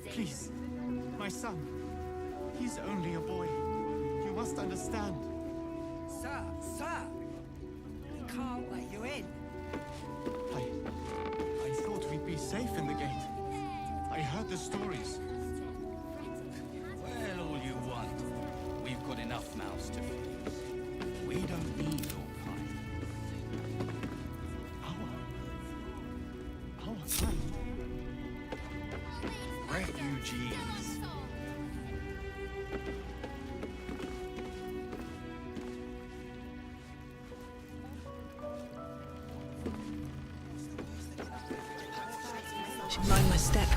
Please, my son. He's only a boy. You must understand. Sir! We can't let you in. I thought we'd be safe in the gate. I heard the stories. Well, all you want. We've got enough mouths to feed. We don't need your kind. Our kind? Refugees. Should mind my step.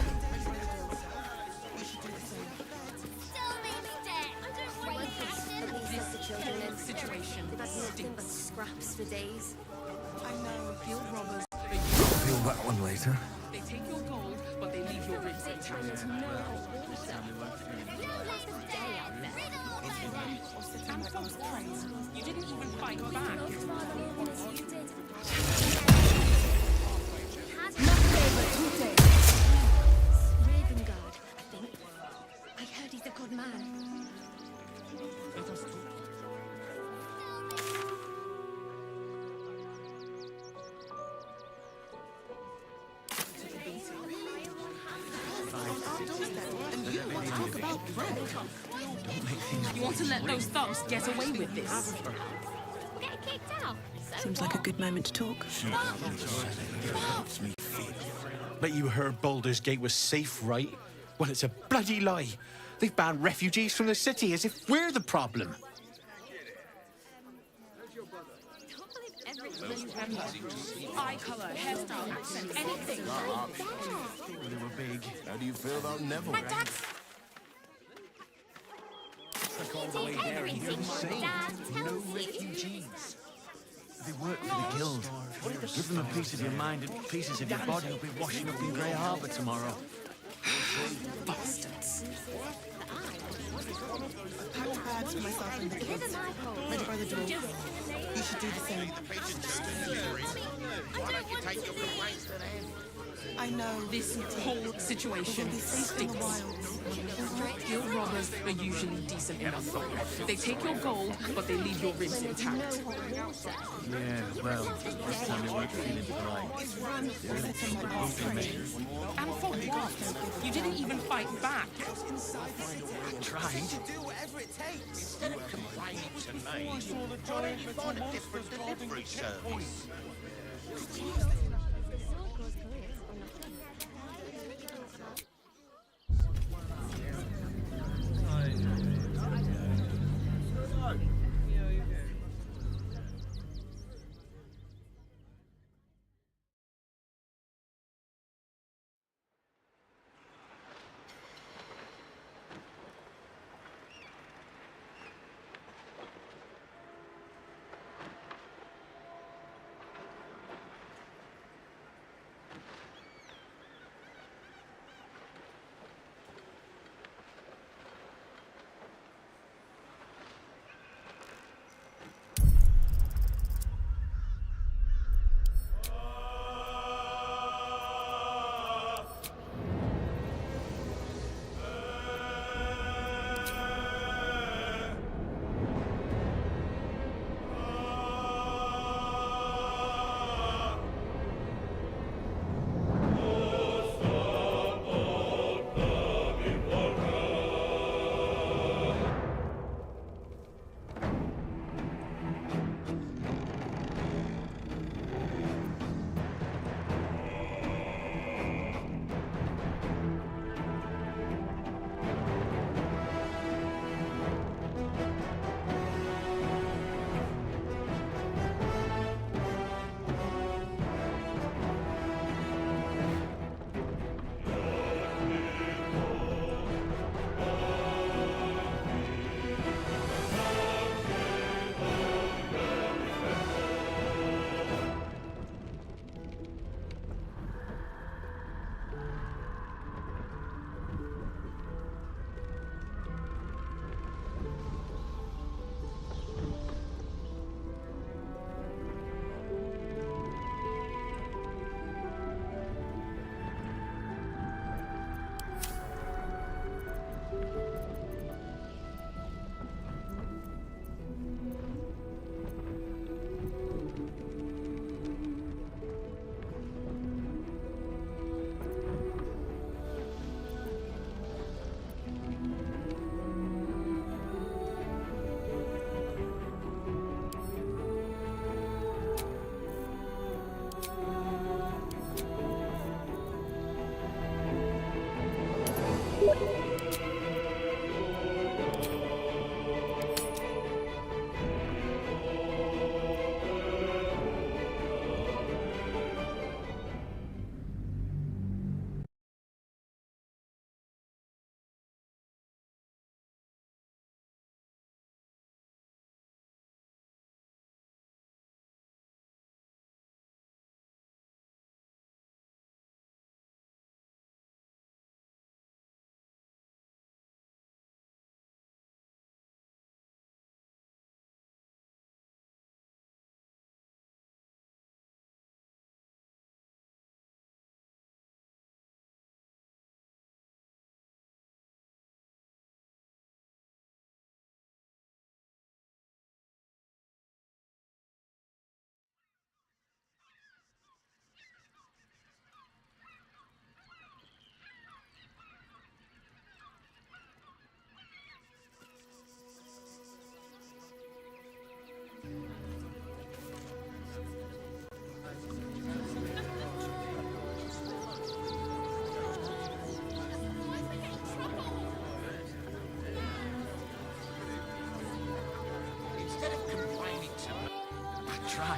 Situation stinks. Scraps for days. I know. Guild robbers. Feel that one later. They take your gold, but they leave your ribs intact. And folks praise. You didn't even fight back. Ravengard, I think. I heard he's a good man. Let us talk. You want to let those thugs get away with this? Get kicked out. Seems like a good moment to talk. But you heard Baldur's Gate was safe, right? Well, it's a bloody lie. They've banned refugees from the city as if we're the problem. Eye colour, hairstyle, accent, anything. They were big. How do you feel about Neville? My dad's everything. Dad tells you. Refugees. They work for the guild. Give them a piece of your mind and pieces of your body will be washing up in Grey Harbour tomorrow. Bastards. Packed bags for myself and the kids. Ready by the door. You should do the same. I know. This whole situation stinks. Guild robbers are usually decent enough. They take your gold, but they leave your ribs intact. Yeah, well, this time they weren't feeling polite. And for what? You didn't even fight back. I tried. Do whatever it takes. Instead of complaining to me, why don't you find a different delivery service?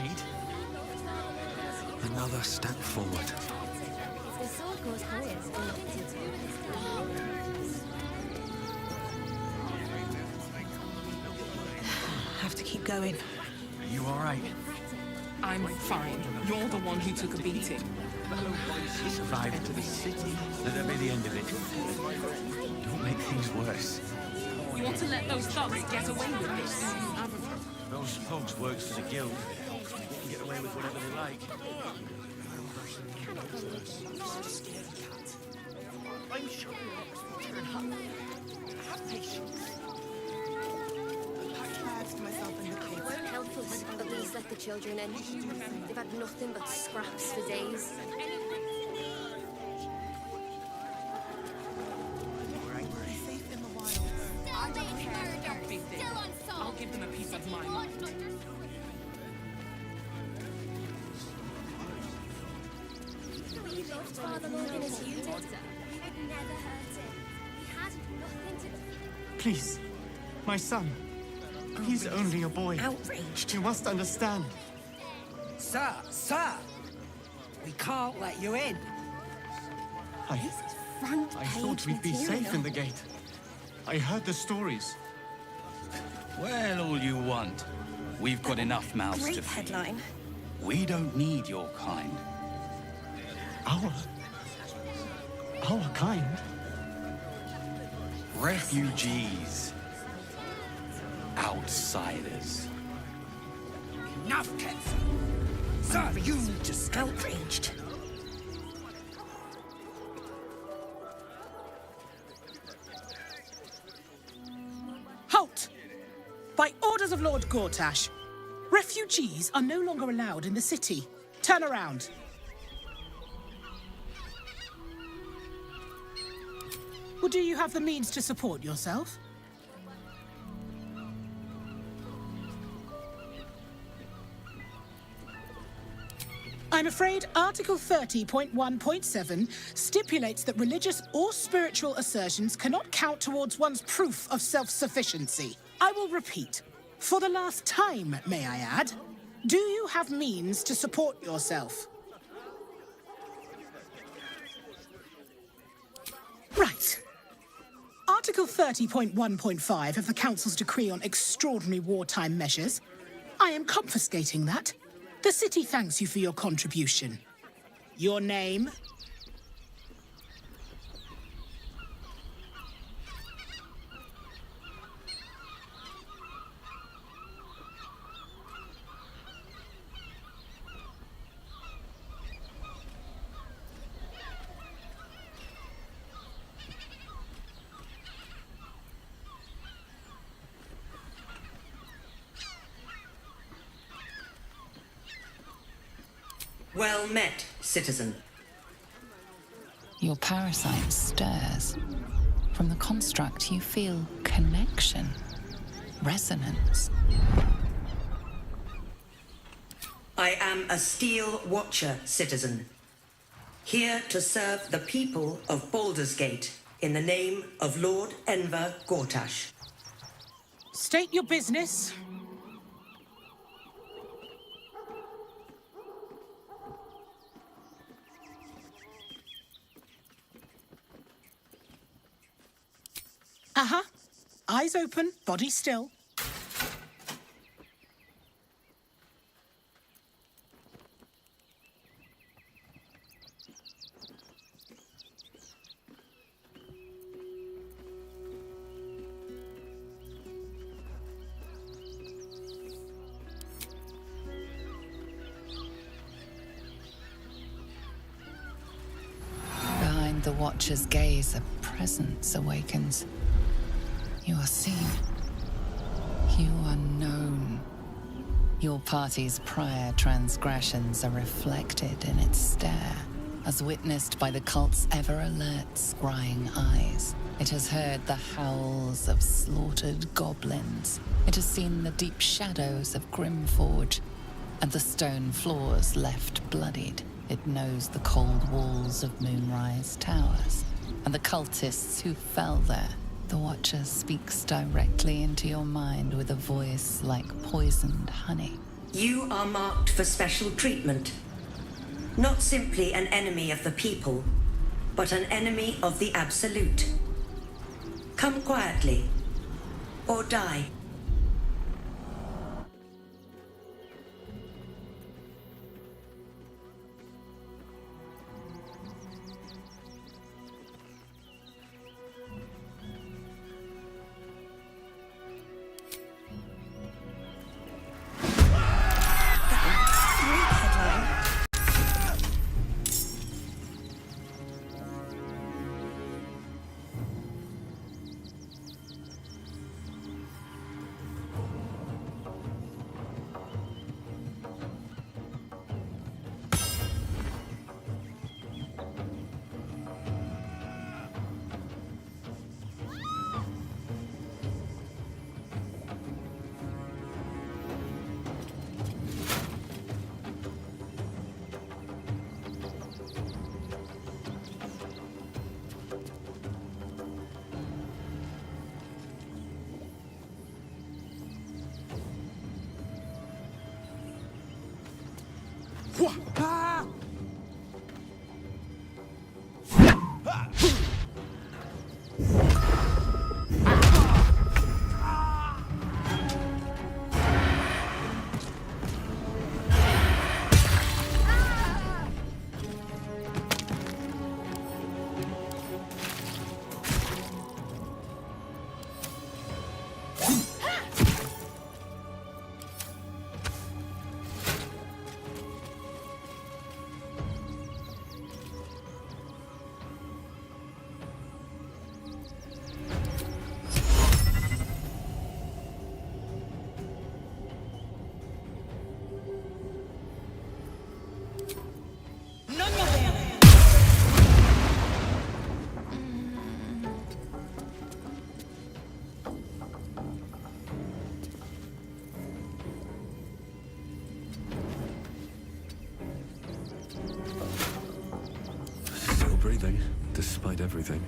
hide. Another step forward. If the sword goes highest, then it's Have to keep going. Are you all right? I'm fine. You're the one who took a beating. He survived to the city. Let that be the end of it. Don't make things worse. You want to let those thugs get away with this? Those thugs works for the guild. They can get away with whatever they like. I'm sure Warlocks will turn up. Have patience. Packed bags to myself in the It cave. won't help us, but please let the children in. They've had nothing but scraps for days. Safe in the wild. I don't care how big they are. I'll give them a piece of my mind. We loved Father Morgan as you did. We would never hurt him. We had nothing to... Please. My son. He's only a boy. Outraged. You must understand. Sir, sir! We can't let you in. I thought we'd be safe in the gate. I heard the stories. Well, all you want. We've got enough mouths to Great feed. headline. We don't need your kind. Our kind? Refugees. Outsiders. Enough, Kenzo. Sir, you just outraged. Halt! By orders of Lord Gortash, refugees are no longer allowed in the city. Turn around. Well, do you have the means to support yourself? I'm afraid Article 30.1.7 stipulates that religious or spiritual assertions cannot count towards one's proof of self-sufficiency. I will repeat. For the last time, may I add, do you have means to support yourself? Right. Article 30.1.5 of the Council's Decree on Extraordinary Wartime Measures. I am confiscating that. The city thanks you for your contribution. Your name? Well met, citizen. Your parasite stirs. From the construct, you feel connection, resonance. I am a Steel Watcher, citizen. Here to serve the people of Baldur's Gate in the name of Lord Enver Gortash. State your business. Uh-huh. Eyes open, body still. Behind the Watcher's gaze, a presence awakens. You are seen. You are known. Your party's prior transgressions are reflected in its stare, as witnessed by the cult's ever-alert, scrying eyes. It has heard the howls of slaughtered goblins. It has seen the deep shadows of Grimforge, and the stone floors left bloodied. It knows the cold walls of Moonrise Towers, and the cultists who fell there. The Watcher speaks directly into your mind with a voice like poisoned honey. You are marked for special treatment. Not simply an enemy of the people, but an enemy of the Absolute. Come quietly, or die. Breathing, despite everything.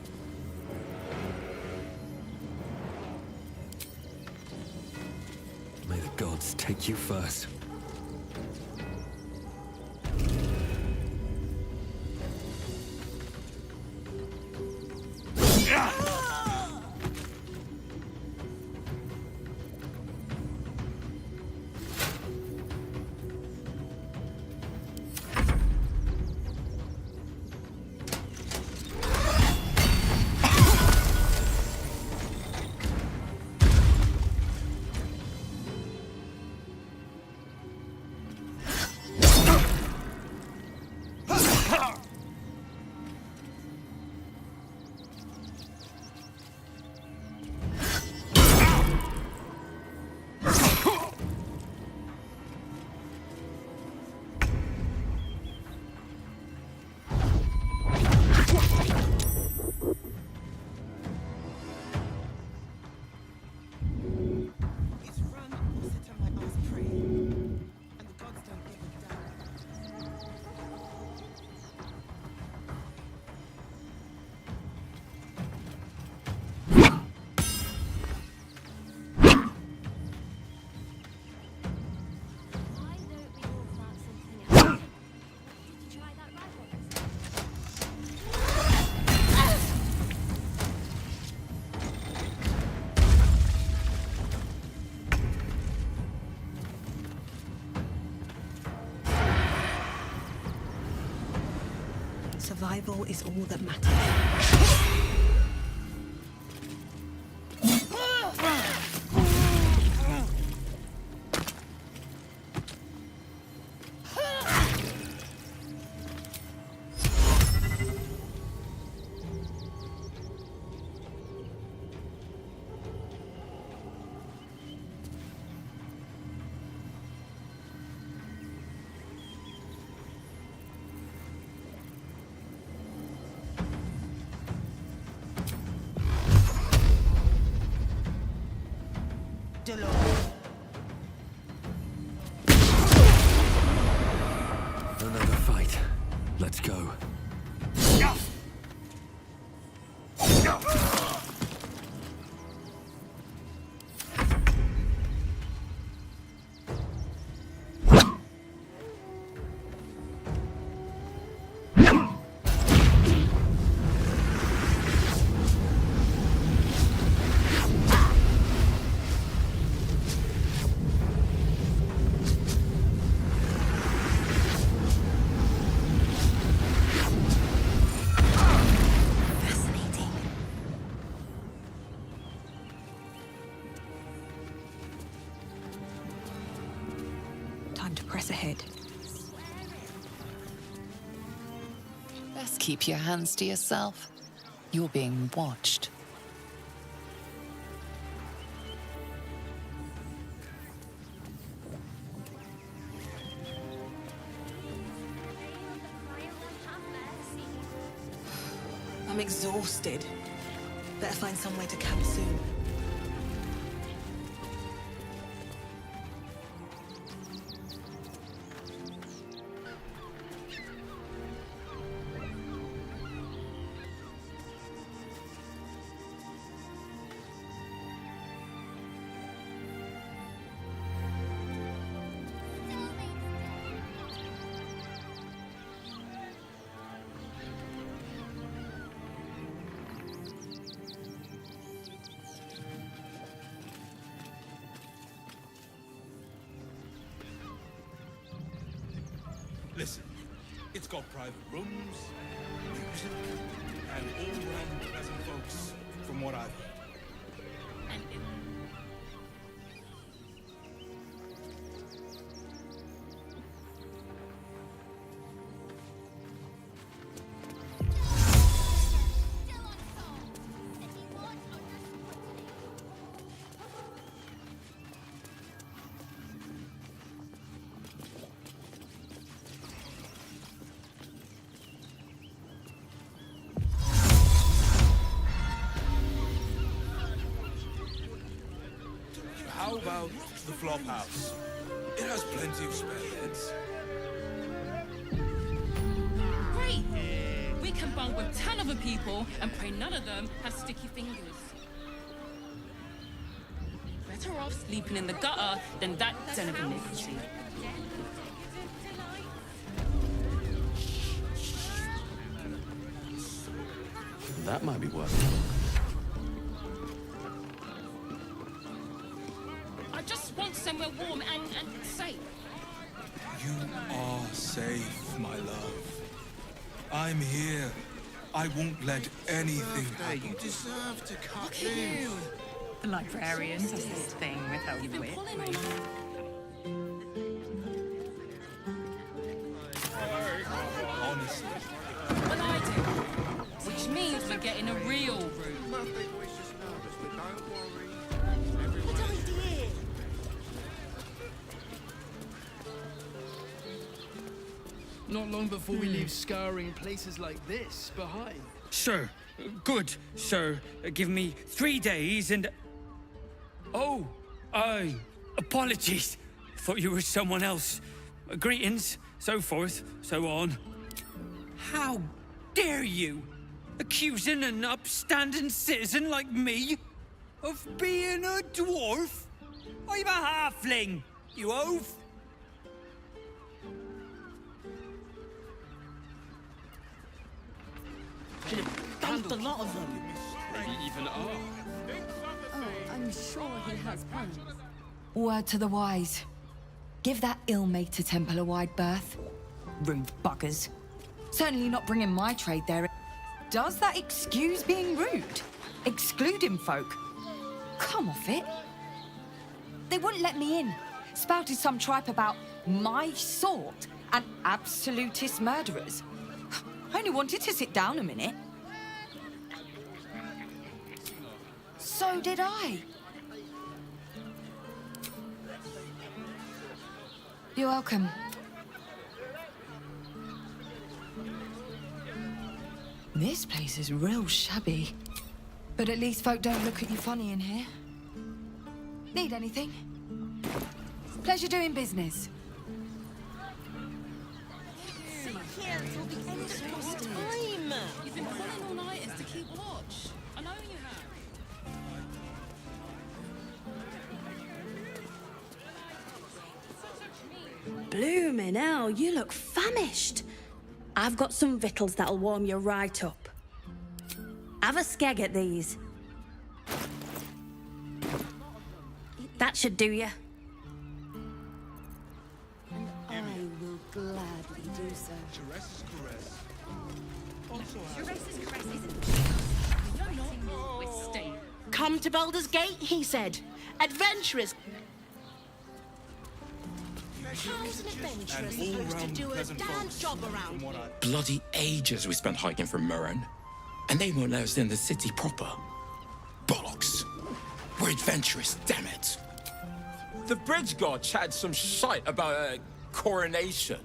May the gods take you first. Survival is all that matters. Another fight. Let's go. press ahead. Best keep your hands to yourself. You're being watched. I'm exhausted. Better find somewhere to camp soon. Listen, it's got private rooms, music, and all-round pleasant folks, from what I've heard. How about the flop house? It has plenty of spare beds. Great! We can bunk with 10 other people and pray none of them have sticky fingers. Better off sleeping in the gutter than that den of iniquity. That might be worth it. I just want somewhere warm and safe. You are safe, my love. I'm here. I won't let anything happen. You deserve to cut Look at you. The librarians have this thing with her You've been wit. pulling on Honestly. Well, I do. Which means we're getting a real room. Not long before we leave scouring places like this behind. Sir, good, sir. Give me 3 days and... Oh, apologies. Thought you were someone else. Greetings, so forth, so on. How dare you? Accusing an upstanding citizen like me of being a dwarf? I'm a halfling, you oaf. Should have dumped a lot of them. Maybe even are. Oh, I'm sure he has plans. Word to the wise. Give that ill-mated a temple a wide berth. Rude buggers. Certainly not bringing my trade there. Does that excuse being rude? Excluding folk? Come off it. They wouldn't let me in. Spouted some tripe about my sort and absolutist murderers. I only wanted to sit down a minute. So did I. You're welcome. This place is real shabby. But at least folk don't look at you funny in here. Need anything? Pleasure doing business. You've been pulling all-nighters to keep watch. I know you have. Bloomin' hell, you look famished. I've got some victuals that'll warm you right up. Have a skeg at these. That should do you. I will gladly do so. Caress is caress. Also, We're staying. Come to Baldur's Gate, he said. Adventurers. How's an adventurer supposed to do a damn job around here? Bloody ages we spent hiking from Murren. And they won't let us in the city proper. Bollocks. We're adventurous, damn it. The bridge god chatted some shite about a coronation.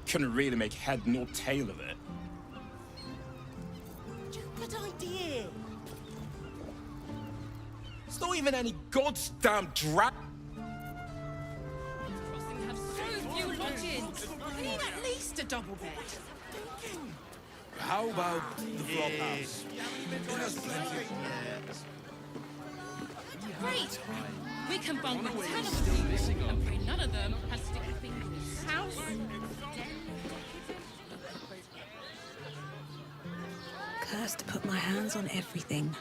Couldn't really make head nor tail of it. Good idea. It's not even any goddamn drag. Have so few lodgings. We need at least a double bed. How about the flop house? It has plenty. Great. We can bunk with 10 of them and pray none of them has sticky fingers in this house. Cursed to put my hands on everything.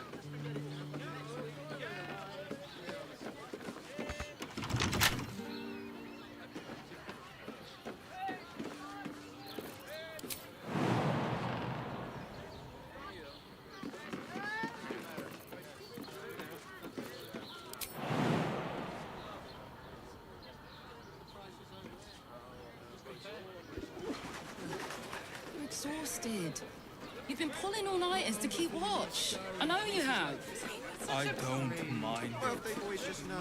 You're exhausted. You've been pulling all-nighters to keep watch. I know you have. I don't mind.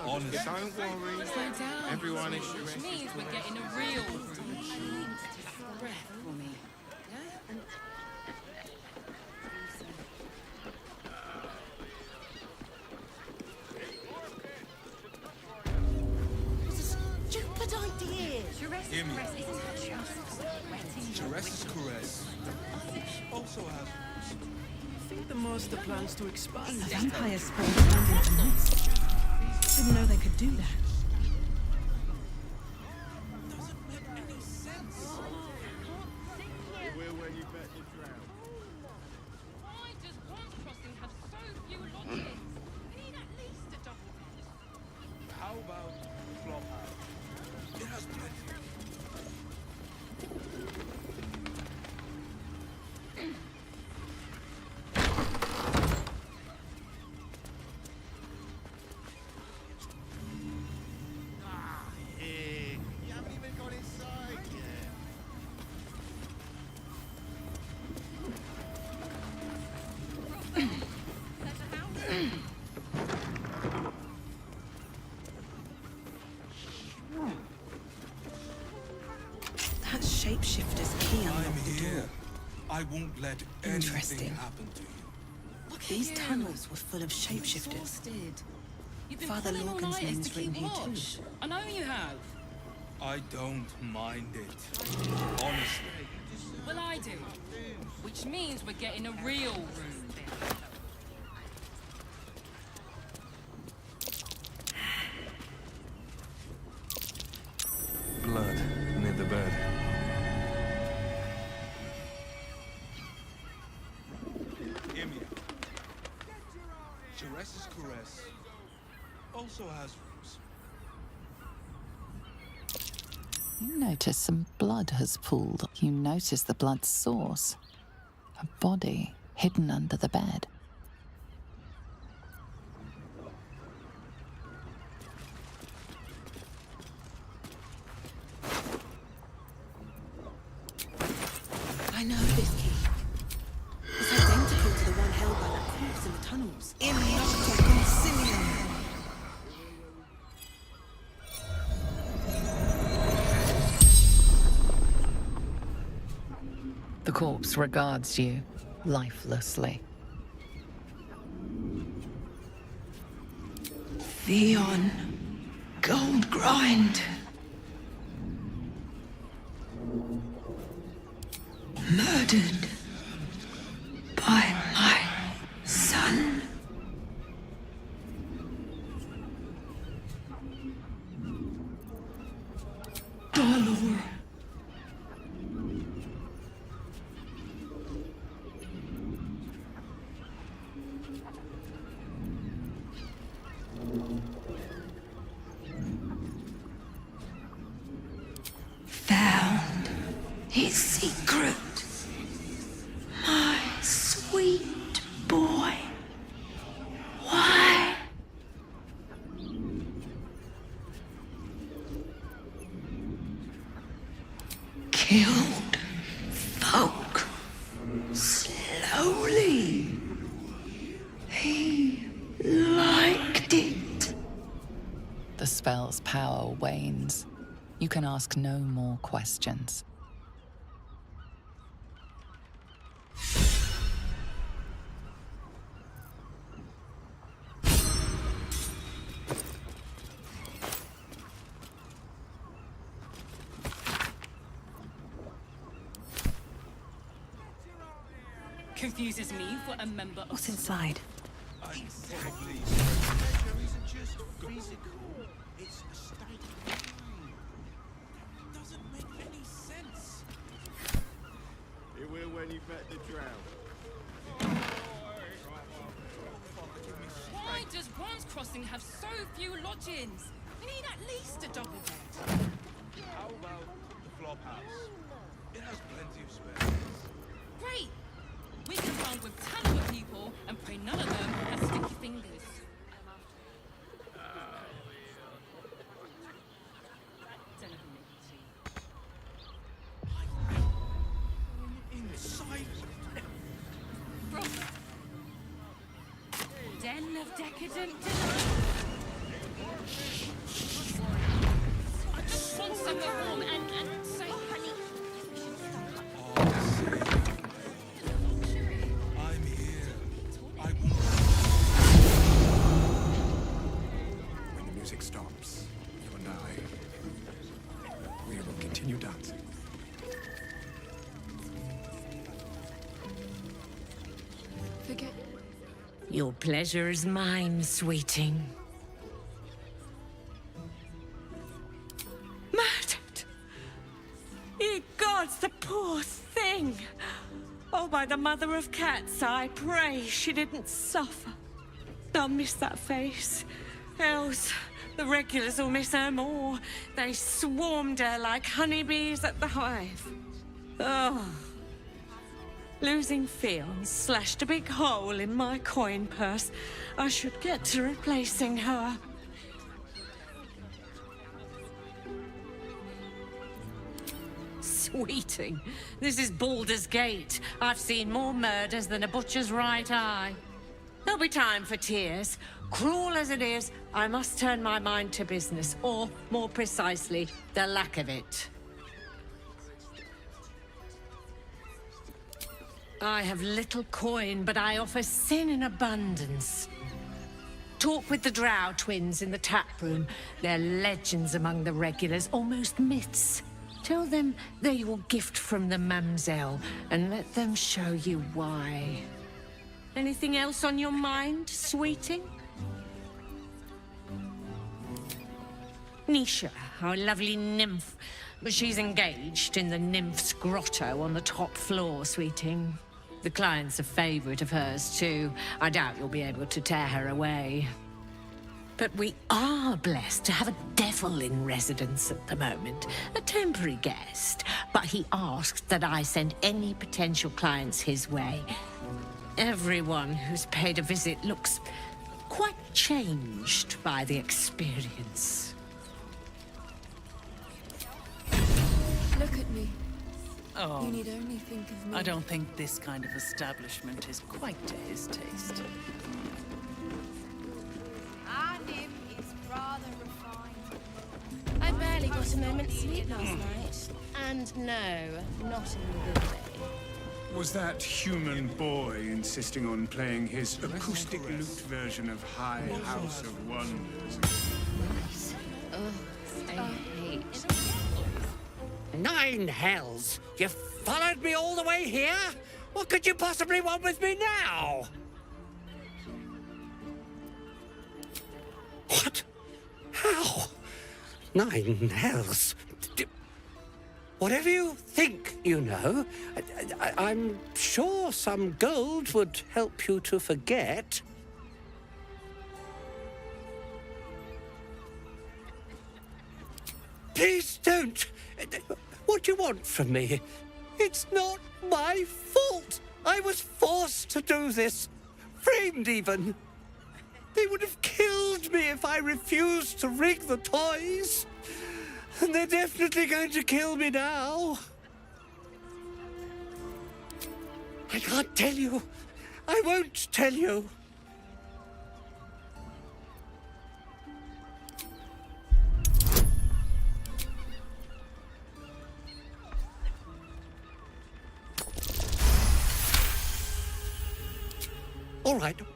Honestly. Don't worry. Slow down. Everyone is Which means we're getting a real breath for me. Yeah? It's a stupid idea. Hear me. Jerez's caress also has. I think the master plans to expand. The vampires sprayed around into mist. Didn't know they could do that. Why does one crossing have so few lodgings? We need at least a double bed. How about the flop house? It has plenty. You haven't even got inside yet. That shapeshifter's key unlocked I'm the door. here. I won't let anything Interesting. happen to you. These tunnels were full of shapeshifters. Exhausted. You've been Father pulling Lorcan's all-nighters name's to keep written here too. watch. I know you have. I don't mind it. Honestly. Well, I do. Which means we're getting a real room then. Blood near the bed. Hear me. Jerez's caress also has rooms. You notice some blood has pooled. You notice the blood's source. A body hidden under the bed. I know this key. It's identical to the one held by that corpse in the tunnels. In nocte concilium. The corpse regards you lifelessly. Theon Goldgrind. Murdered by my son. Baldur. Found his secret. My sweet boy. Why? killed folk slowly. He liked it. The spell's power wanes. You can ask no more questions. Confuses me for a member of... What's inside? Exactly. Pleasure isn't just physical. It's a state of mind. That doesn't make any sense. It will when you bet the drow. Why does Bronze Crossing have so few lodgings? We need at least a double bed. How about the flop house? It has plenty of space. Great! We can run with tons of people and pray none of them have sticky fingers. Inside. Den of decadent I just want somewhere warm and say honey. I'm here. I will. When the music stops, you and I, we will continue dancing. Forget. Your pleasure is mine, sweeting. Murdered! Ye gods, the poor thing! Oh, by the mother of cats, I pray she didn't suffer. I'll miss that face. Else, the regulars will miss her more. They swarmed her like honeybees at the hive. Oh. Losing Fion slashed a big hole in my coin purse. I should get to replacing her. Sweeting, this is Baldur's Gate. I've seen more murders than a butcher's right eye. There'll be time for tears. Cruel as it is, I must turn my mind to business, or, more precisely, the lack of it. I have little coin, but I offer sin in abundance. Talk with the Drow twins in the tap room. They're legends among the regulars, almost myths. Tell them they're your gift from the Mamselle, and let them show you why. Anything else on your mind, sweeting? Nisha, our lovely nymph. But she's engaged in the nymph's grotto on the top floor, sweeting. The client's a favorite of hers, too. I doubt you'll be able to tear her away. But we are blessed to have a devil in residence at the moment. A temporary guest. But he asked that I send any potential clients his way. Everyone who's paid a visit looks quite changed by the experience. Look at me. Oh, You need only think of me. I don't think this kind of establishment is quite to his taste. Our nymph is rather refined. I barely got a moment's sleep last night. And no, not in the good way. Was that human boy insisting on playing his acoustic lute version of High House of Wonders? I hate... 9 hells! You followed me all the way here? What could you possibly want with me now? What? How? 9 hells? Whatever you think, you know, I'm sure some gold would help you to forget. Please don't. What do you want from me? It's not my fault. I was forced to do this. Framed even. They would have killed me if I refused to rig the toys. And they're definitely going to kill me now. I can't tell you. I won't tell you.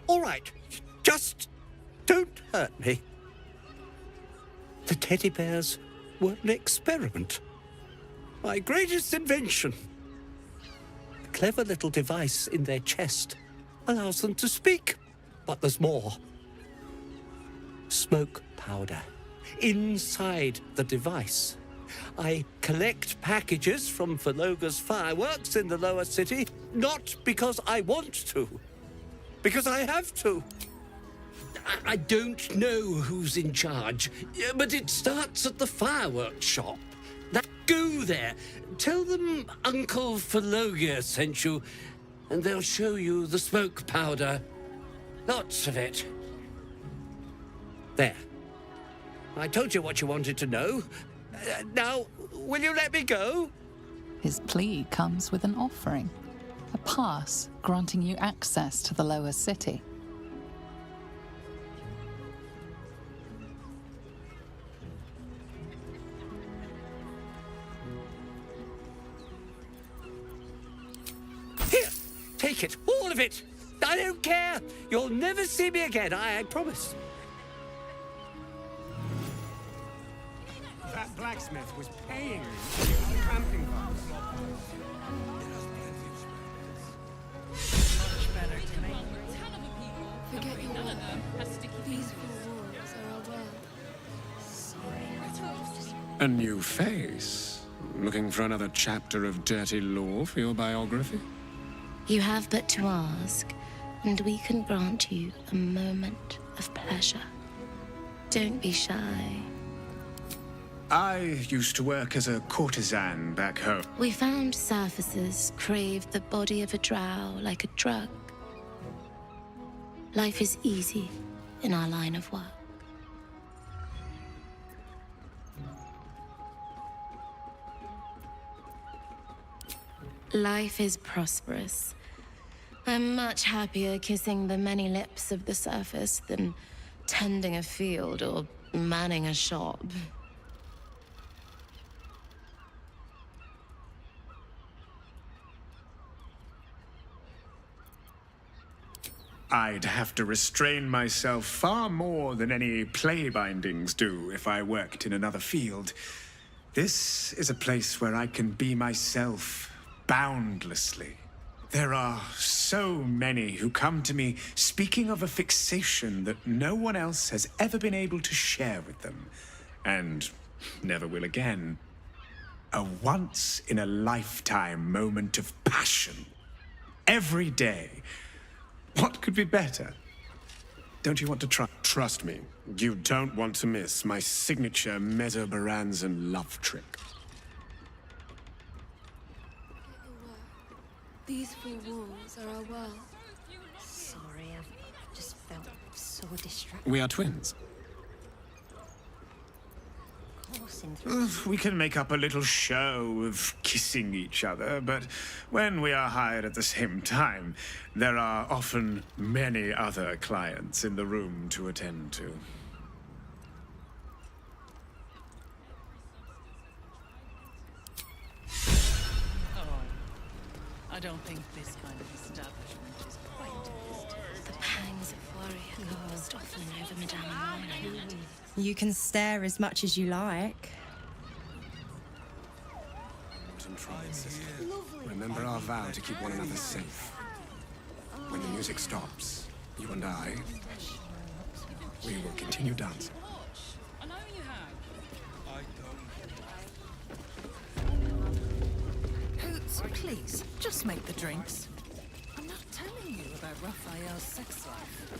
All right. Just don't hurt me. The teddy bears were an experiment. My greatest invention. A clever little device in their chest allows them to speak. But there's more. Smoke powder inside the device. I collect packages from Verloga's fireworks in the lower city, not because I want to, because I have to. I don't know who's in charge, but it starts at the fireworks shop. Go there, tell them Uncle Verloga sent you, and they'll show you the smoke powder. Lots of it. There. I told you what you wanted to know. Now, will you let me go? His plea comes with an offering. A pass granting you access to the lower city. Here, take it, all of it. I don't care. You'll never see me again, I promise. That blacksmith was paying me to use the camping box. Forget your work. These four walls are our world. A new face? Looking for another chapter of dirty lore for your biography? You have but to ask, and we can grant you a moment of pleasure. Don't be shy. I used to work as a courtesan back home. We found surfacers craved the body of a drow like a drug. Life is easy in our line of work. Life is prosperous. I'm much happier kissing the many lips of the surface than tending a field or manning a shop. I'd have to restrain myself far more than any play bindings do if I worked in another field. This is a place where I can be myself boundlessly. There are so many who come to me speaking of a fixation that no one else has ever been able to share with them, and never will again. A once-in-a-lifetime moment of passion. Every day. What could be better? Don't you want to try? Trust me, you don't want to miss my signature Mesobaranzan love trick. These four walls are our world. Sorry, I've just felt so distracted. We are twins. We can make up a little show of kissing each other, but when we are hired at the same time, there are often many other clients in the room to attend to. I don't think this kind of establishment is quite to his taste. The pangs of warrior caused often over Madame Marley. You can stare as much as you like. Remember our vow to keep one another safe. When the music stops, you and I, we will continue dancing. I know you have. Hoots, please, just make the drinks. I'm not telling you about Raphael's sex life.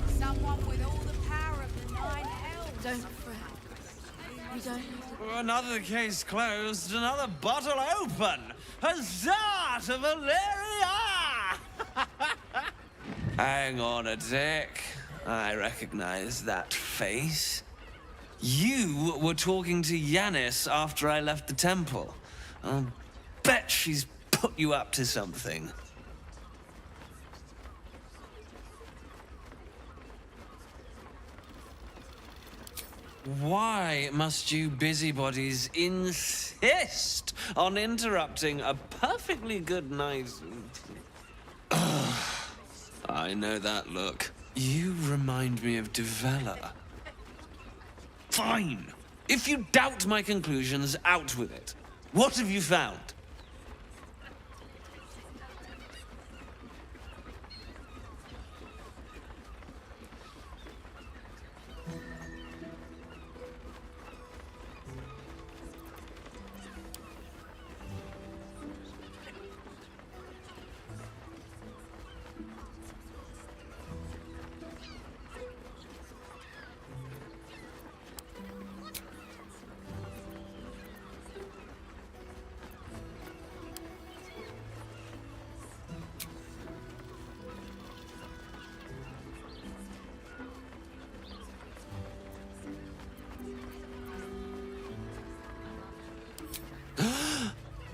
Someone with all the power of the nine hells. Don't fret. You don't have to... Another case closed, another bottle open. Huzzah to Valeria! Hang on a tick. I recognize that face. You were talking to Yanis after I left the temple. bet she's put you up to something. Why must you busybodies insist on interrupting a perfectly good night? I know that look. You remind me of Devella. Fine. If you doubt my conclusions, out with it. What have you found?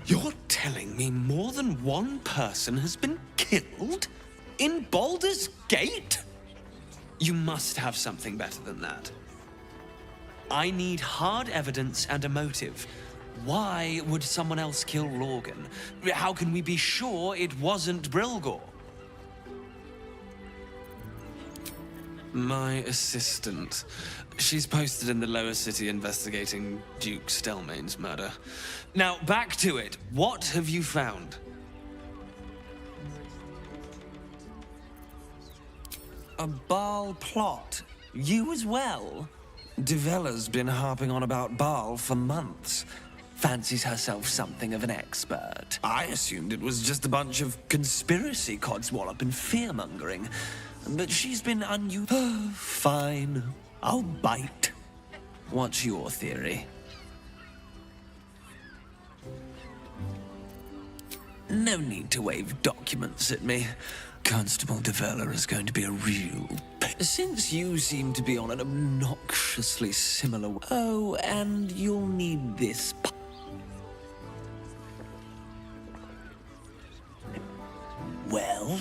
You're telling me more than one person has been killed? In Baldur's Gate? You must have something better than that. I need hard evidence and a motive. Why would someone else kill Lorgan? How can we be sure it wasn't Brilgor? My assistant. She's posted in the lower city investigating Duke Stelmane's murder. Now, back to it. What have you found? A Baal plot? You as well? Devella's been harping on about Baal for months. Fancies herself something of an expert. I assumed it was just a bunch of conspiracy codswallop and fear-mongering. But she's been Fine. I'll bite. What's your theory? No need to wave documents at me. Constable Devella is going to be a real since you seem to be on an obnoxiously similar... Oh, and you'll need this... Well?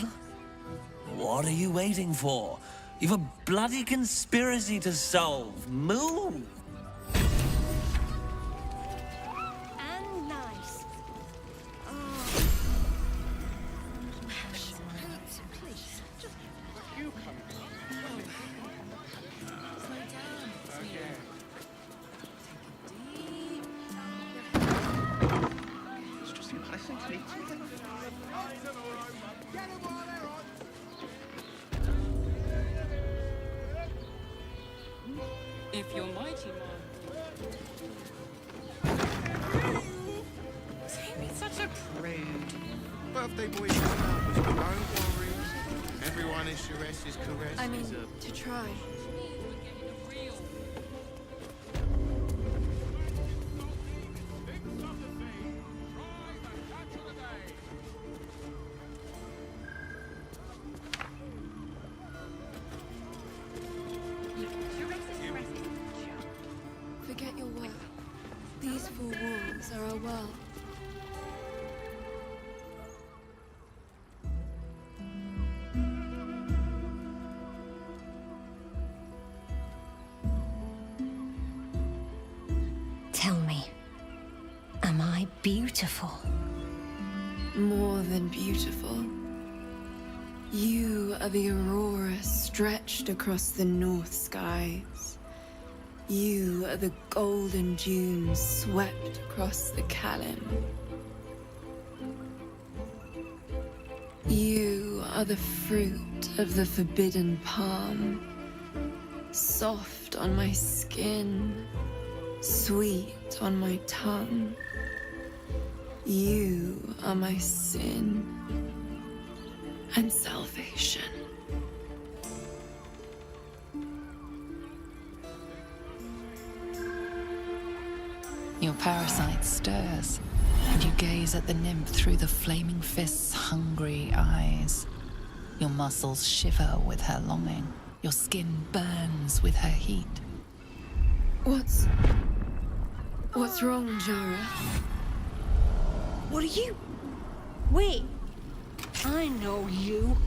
What are you waiting for? You've a bloody conspiracy to solve. Move! And nice. Please, just you come. If you're mighty, It's such a prude. Birthday boy is numbers, but don't worry. Everyone is Sharess's caress. I mean, to try. Forget your work. These four walls are our world. Tell me, am I beautiful? More than beautiful. You are the aurora stretched across the north skies. You are the golden dunes swept across the Callan. You are the fruit of the forbidden palm, soft on my skin, sweet on my tongue. You are my sin and salvation. Your parasite stirs, and you gaze at the nymph through the flaming fist's hungry eyes. Your muscles shiver with her longing. Your skin burns with her heat. What's wrong, Jara? What are you? Wait. I know you.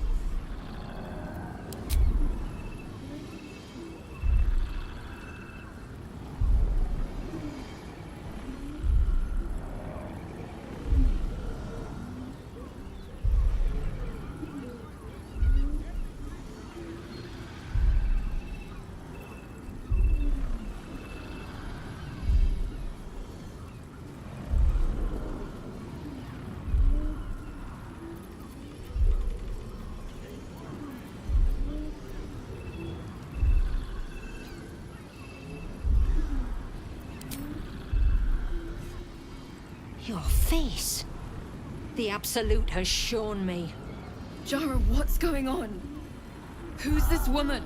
Your face. The Absolute has shown me. Jara, what's going on? Who's this woman?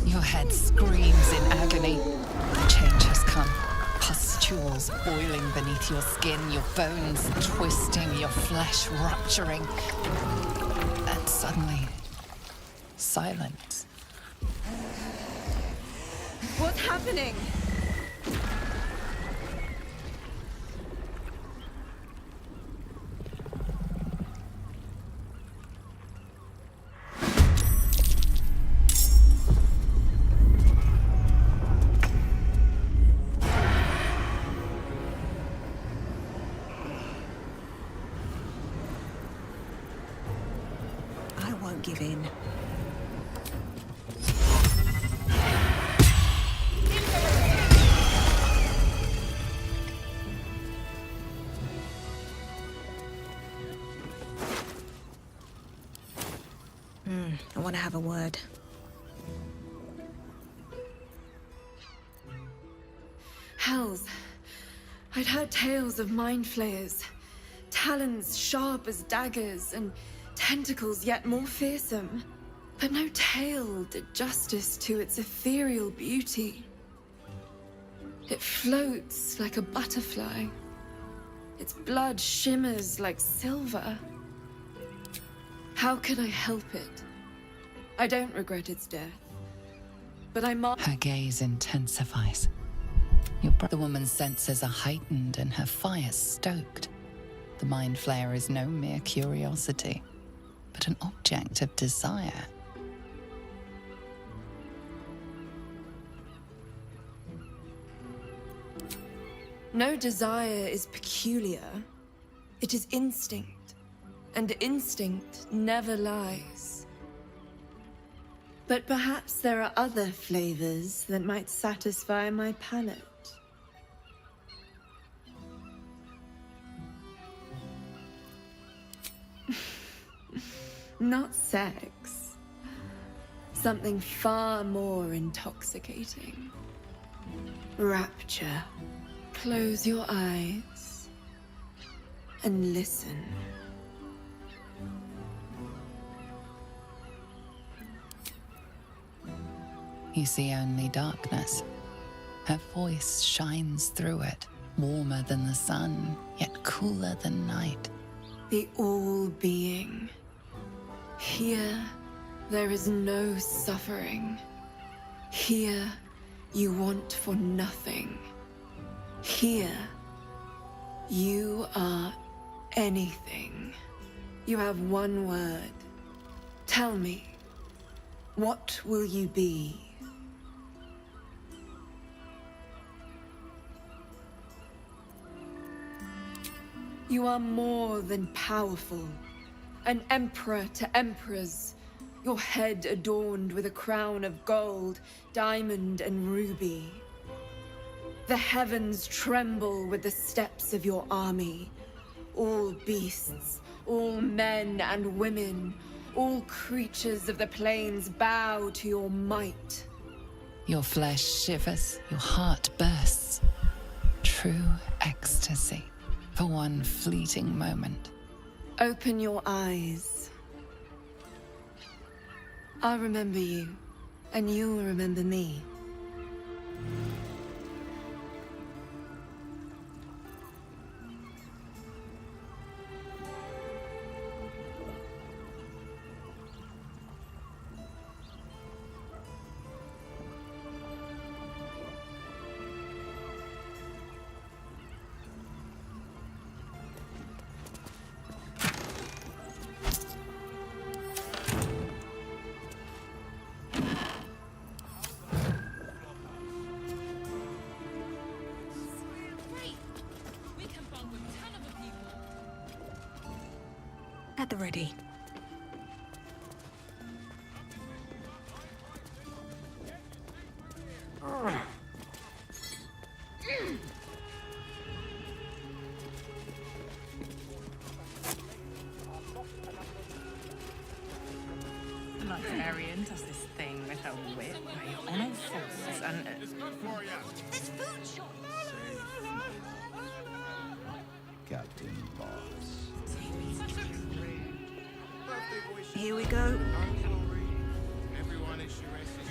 Your head screams in agony. Change has come. Pustules boiling beneath your skin, your bones twisting, your flesh rupturing. And suddenly, silence. What's happening? I won't give in. I want to have a word. Hells. I'd heard tales of mind flayers. Talons sharp as daggers and tentacles yet more fearsome. But no tale did justice to its ethereal beauty. It floats like a butterfly. Its blood shimmers like silver. How could I help it? I don't regret its death. But I Her gaze intensifies. The woman's senses are heightened and her fire stoked. The mind flayer is no mere curiosity, but an object of desire. No desire is peculiar. It is instinct, and instinct never lies. But perhaps there are other flavors that might satisfy my palate. Not sex. Something far more intoxicating. Rapture. Close your eyes and listen. You see only darkness. Her voice shines through it, warmer than the sun, yet cooler than night. The all-being. Here, there is no suffering. Here, you want for nothing. Here, you are anything. You have one word. Tell me, what will you be? You are more than powerful. An emperor to emperors. Your head adorned with a crown of gold, diamond, and ruby. The heavens tremble with the steps of your army. All beasts, all men and women, all creatures of the plains bow to your might. Your flesh shivers, your heart bursts. True ecstasy for one fleeting moment. Open your eyes. I'll remember you, and you'll remember me. At the ready. The Librarian does this thing with her whip where you're on all fours and... Captain Boss. Here we go. Everyone is Shiresis.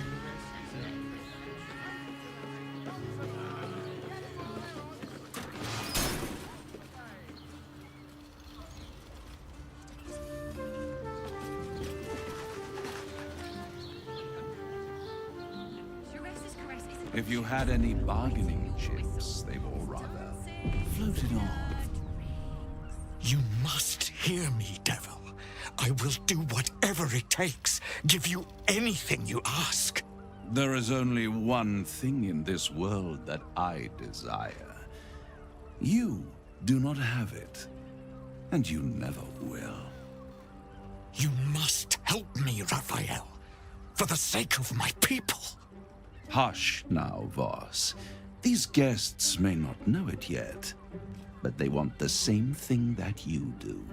If you had any bargaining chips, they've all rather floated off. You must hear me, devil. I will do whatever it takes, give you anything you ask. There is only one thing in this world that I desire. You do not have it, and you never will. You must help me, Raphael, for the sake of my people. Hush now, Voss. These guests may not know it yet, but they want the same thing that you do.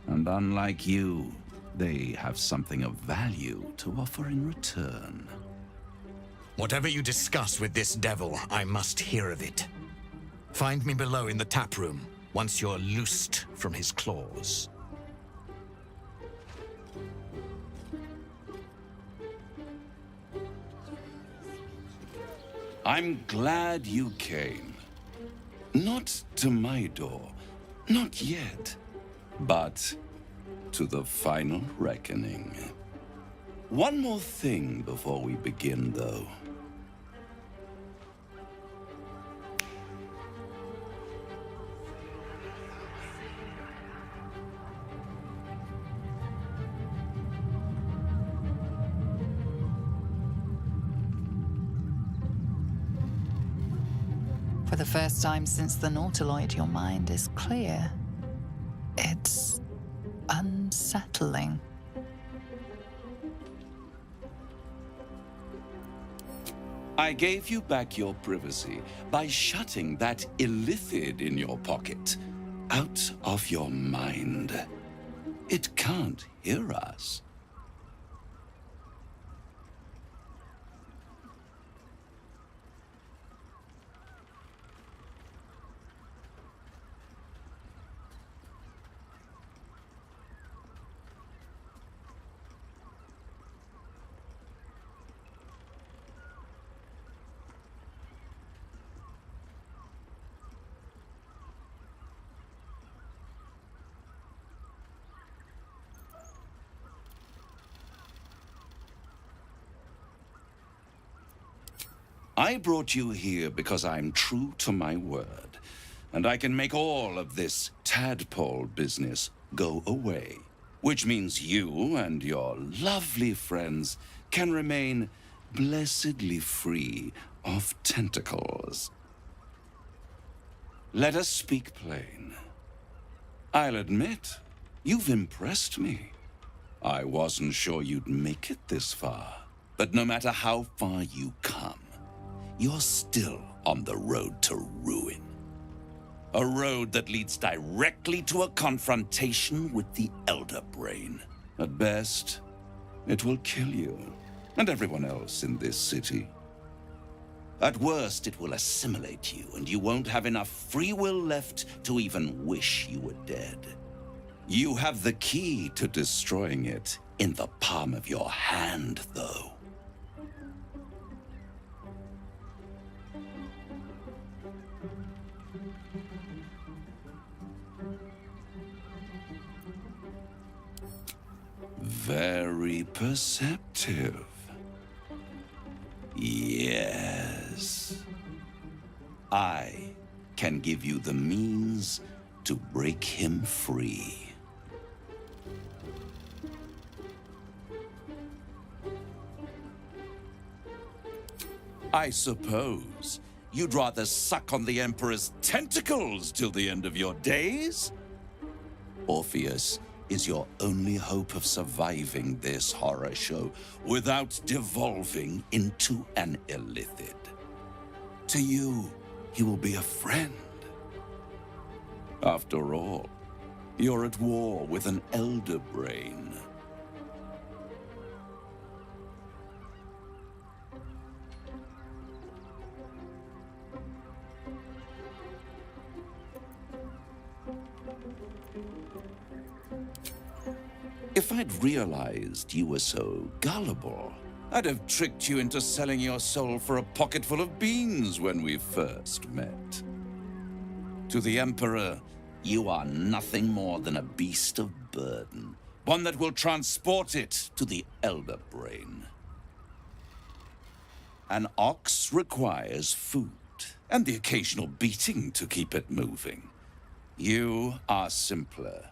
And unlike you, they have something of value to offer in return. Whatever you discuss with this devil, I must hear of it. Find me below in the tap room, once you're loosed from his claws. I'm glad you came. Not to my door, not yet, but to the final reckoning. One more thing before we begin, though. For the first time since the Nautiloid, your mind is clear. It's unsettling. I gave you back your privacy by shutting that illithid in your pocket out of your mind. It can't hear us. I brought you here because I'm true to my word, and I can make all of this tadpole business go away, which means you and your lovely friends can remain blessedly free of tentacles. Let us speak plain. I'll admit, you've impressed me. I wasn't sure you'd make it this far, but no matter how far you come, you're still on the road to ruin. A road that leads directly to a confrontation with the Elder Brain. At best, it will kill you and everyone else in this city. At worst, it will assimilate you, and you won't have enough free will left to even wish you were dead. You have the key to destroying it in the palm of your hand, though. Very perceptive. Yes. I can give you the means to break him free. I suppose you'd rather suck on the Emperor's tentacles till the end of your days? Orpheus, is your only hope of surviving this horror show without devolving into an illithid. To you, he will be a friend. After all, you're at war with an elder brain. If I'd realized you were so gullible, I'd have tricked you into selling your soul for a pocketful of beans when we first met. To the Emperor, you are nothing more than a beast of burden, one that will transport it to the Elder Brain. An ox requires food, and the occasional beating to keep it moving. You are simpler.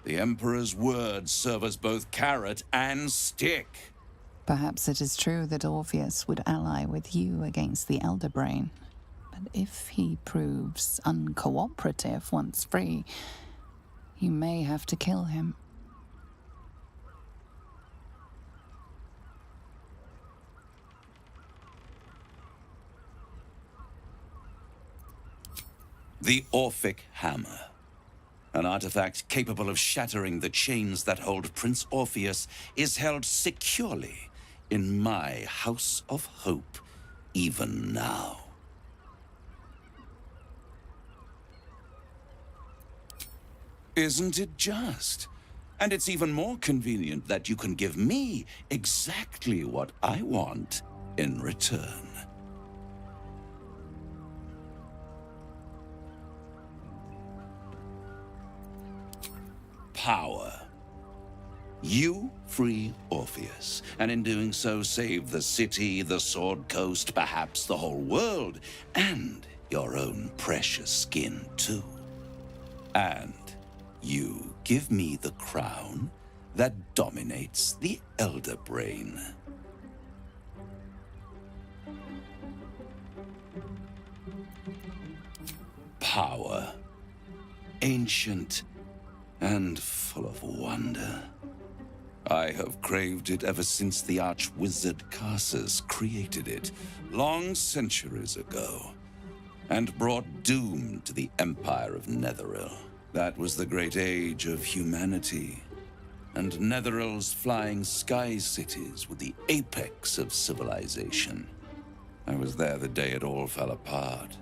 The Emperor's words serve as both carrot and stick. Perhaps it is true that Orpheus would ally with you against the Elder Brain. But if he proves uncooperative once free, you may have to kill him. The Orphic Hammer. An artifact capable of shattering the chains that hold Prince Orpheus is held securely in my House of Hope, even now. Isn't it just? And it's even more convenient that you can give me exactly what I want in return. Power. You free Orpheus, and in doing so save the city, the Sword Coast, perhaps the whole world, and your own precious skin too. And you give me the crown that dominates the Elder Brain. Power. Ancient and full of wonder. I have craved it ever since the arch-wizard Carsus created it, long centuries ago, and brought doom to the Empire of Netheril. That was the great age of humanity, and Netheril's flying sky cities were the apex of civilization. I was there the day it all fell apart.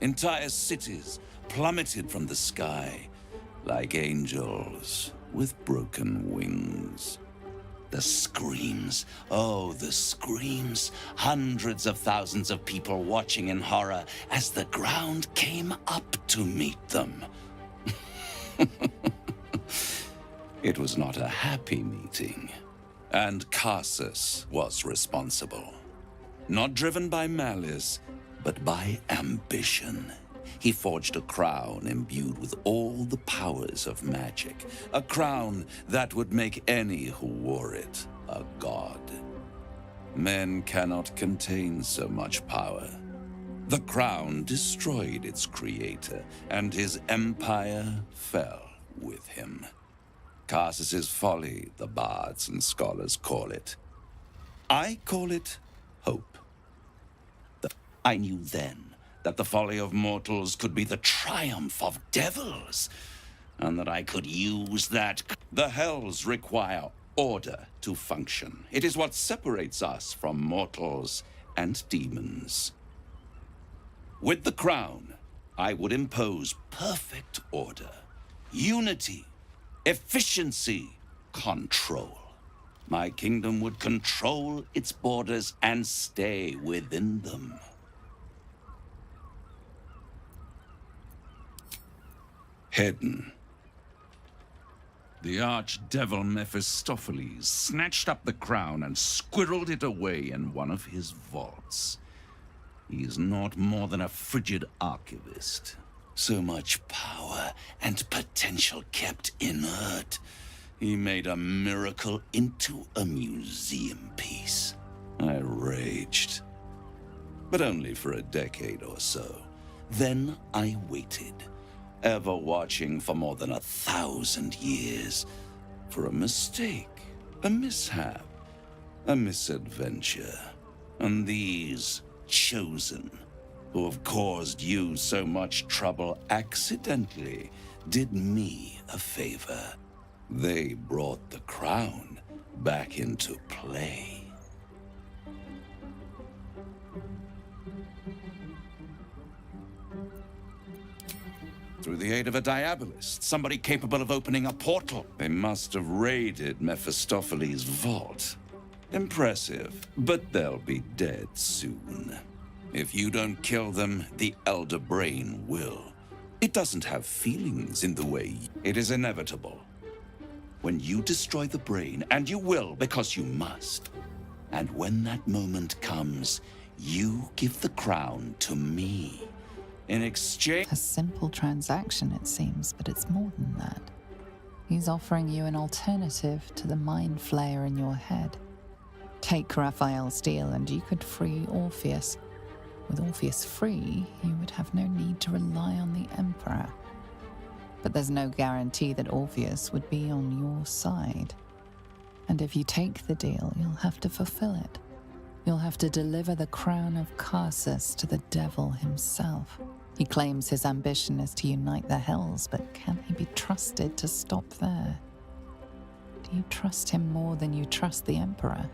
Entire cities plummeted from the sky, like angels with broken wings. The screams, oh, the screams. Hundreds of thousands of people watching in horror as the ground came up to meet them. It was not a happy meeting, and Carsus was responsible. Not driven by malice, but by ambition. He forged a crown imbued with all the powers of magic. A crown that would make any who wore it a god. Men cannot contain so much power. The crown destroyed its creator, and his empire fell with him. Carsus's folly, the bards and scholars call it. I call it hope. I knew then that the folly of mortals could be the triumph of devils, and that I could use that. The hells require order to function. It is what separates us from mortals and demons. With the crown, I would impose perfect order, unity, efficiency, control. My kingdom would control its borders and stay within them. Hidden. The archdevil Mephistopheles snatched up the crown and squirreled it away in one of his vaults. He is not more than a frigid archivist. So much power and potential kept inert. He made a miracle into a museum piece. I raged. But only for a decade or so. Then I waited. ever watching for more than 1,000 years for a mistake, a mishap, a misadventure. And these chosen, who have caused you so much trouble accidentally, did me a favor. They brought the crown back into play. Through the aid of a diabolist, somebody capable of opening a portal. They must have raided Mephistopheles' vault. Impressive, but they'll be dead soon. If you don't kill them, the Elder Brain will. It doesn't have feelings in the way. It is inevitable. When you destroy the brain, and you will because you must, and when that moment comes, you give the crown to me. In exchange... A simple transaction, it seems, but it's more than that. He's offering you an alternative to the mind flayer in your head. Take Raphael's deal and you could free Orpheus. With Orpheus free, you would have no need to rely on the Emperor. But there's no guarantee that Orpheus would be on your side. And if you take the deal, you'll have to fulfill it. You'll have to deliver the crown of Carsus to the devil himself. He claims his ambition is to unite the Hells, but can he be trusted to stop there? Do you trust him more than you trust the Emperor?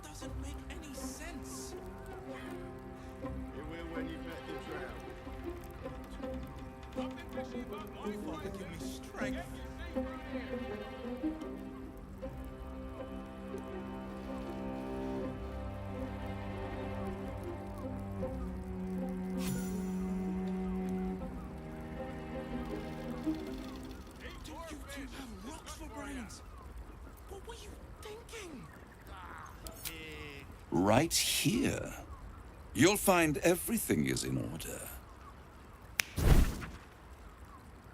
Doesn't make any sense. You will when you met the drow. My father give me strength. You two have rocks for brains. What were you thinking? Right here. You'll find everything is in order.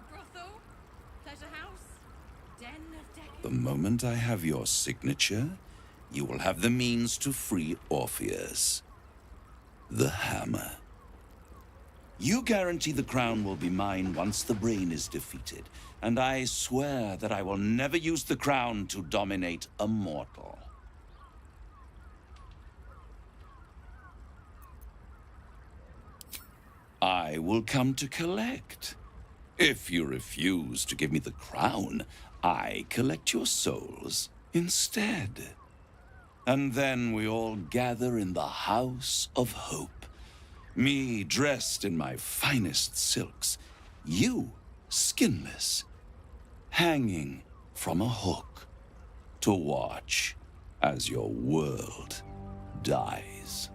Brothel, pleasure house, den, moment I have your signature, you will have the means to free Orpheus. The hammer. You guarantee the crown will be mine once the brain is defeated, and I swear that I will never use the crown to dominate a mortal. I will come to collect. If you refuse to give me the crown, I collect your souls instead. And then we all gather in the House of Hope. Me dressed in my finest silks, you skinless, hanging from a hook to watch as your world dies.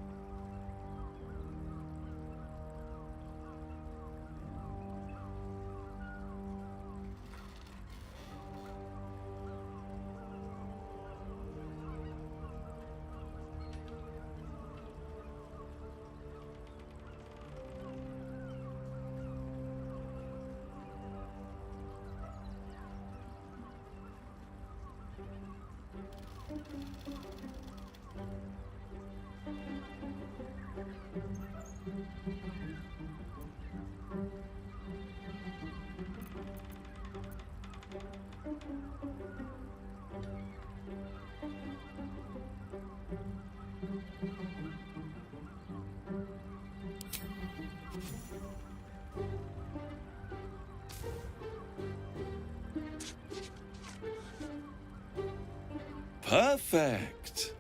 Perfect.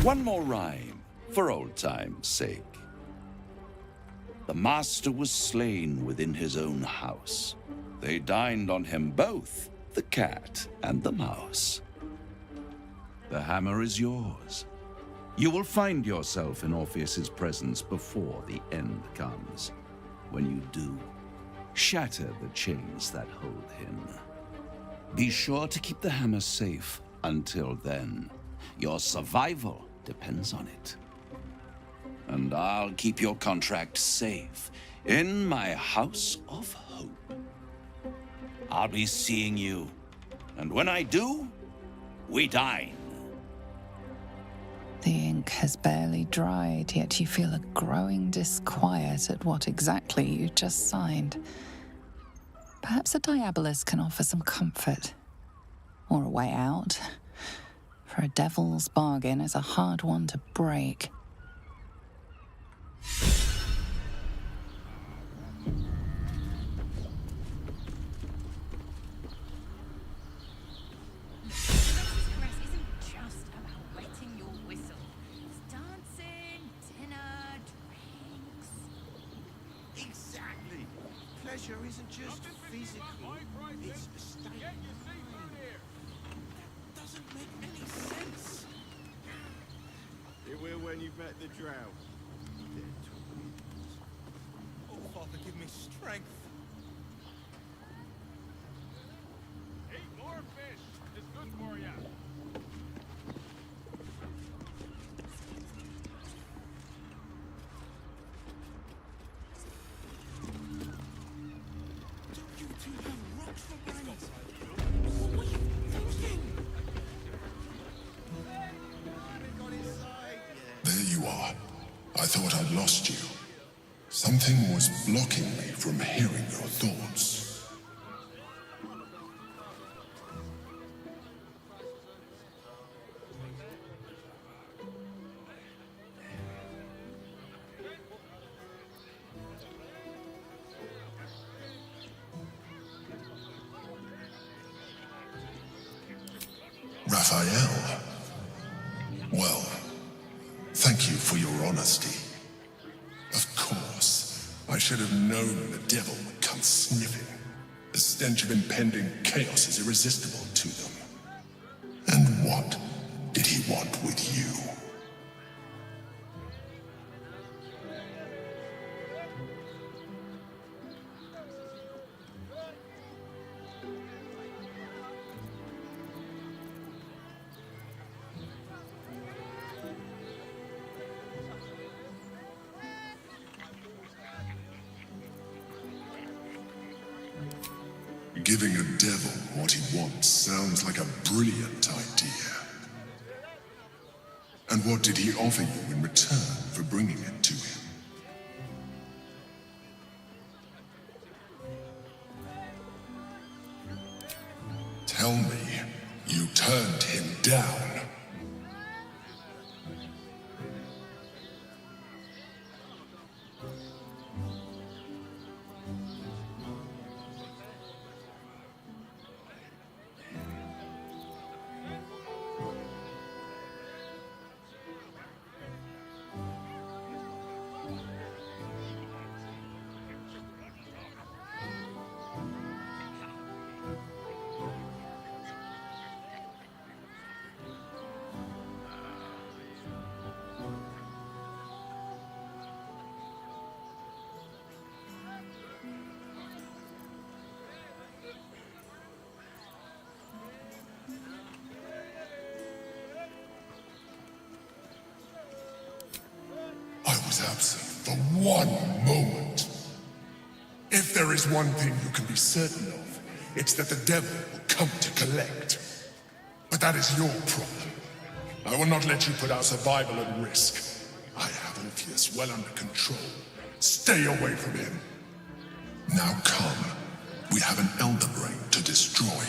One more rhyme, for old time's sake. The master was slain within his own house. They dined on him both, the cat and the mouse. The hammer is yours. You will find yourself in Orpheus's presence before the end comes. When you do, shatter the chains that hold him. Be sure to keep the hammer safe until then. Your survival depends on it. And I'll keep your contract safe in my House of Hope. I'll be seeing you, and when I do, we dine. The ink has barely dried, yet you feel a growing disquiet at what exactly you just signed. Perhaps a diabolus can offer some comfort. Or a way out. For a devil's bargain is a hard one to break. Exactly. Pleasure isn't just physical, it's a state of mind. That doesn't make any sense. It will when you've met the drow. Oh, Father, give me strength. Eat more fish. It's good for you. You two have rocks for brains. What were you thinking? There you are. I thought I'd lost you. Something was blocking me from hearing your thoughts. Raphael. Well, thank you for your honesty. Of course, I should have known the devil would come sniffing. The stench of impending chaos is irresistible to them. And what did he want with you? Giving a devil what he wants sounds like a brilliant idea. And what did he offer you in return for bringing it to him? Tell me, you turned him down. I was absent for 1 moment. If there is one thing you can be certain of, it's that the devil will come to collect. But that is your problem. I will not let you put our survival at risk. I have Orpheus well under control. Stay away from him. Now come. We have an Elder Brain to destroy.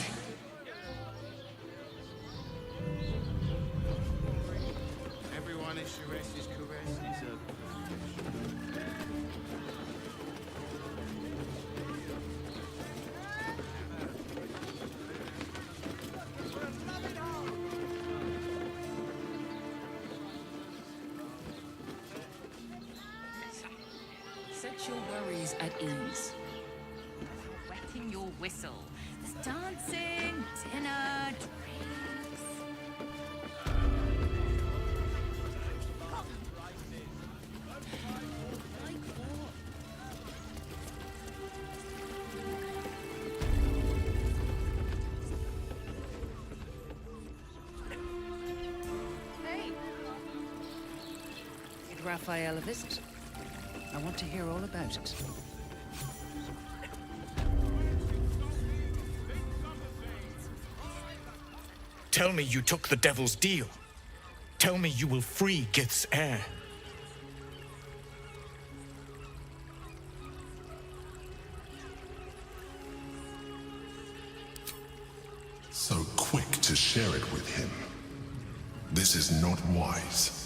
Everyone is Sharesh's caress is a... Set your worries at ease. Wetting your whistle. There's dancing, dinner, drinks. Hey! Did Raphael a visit? I want to hear all about it. Tell me you took the devil's deal. Tell me you will free Gith's heir. So quick to share it with him. This is not wise.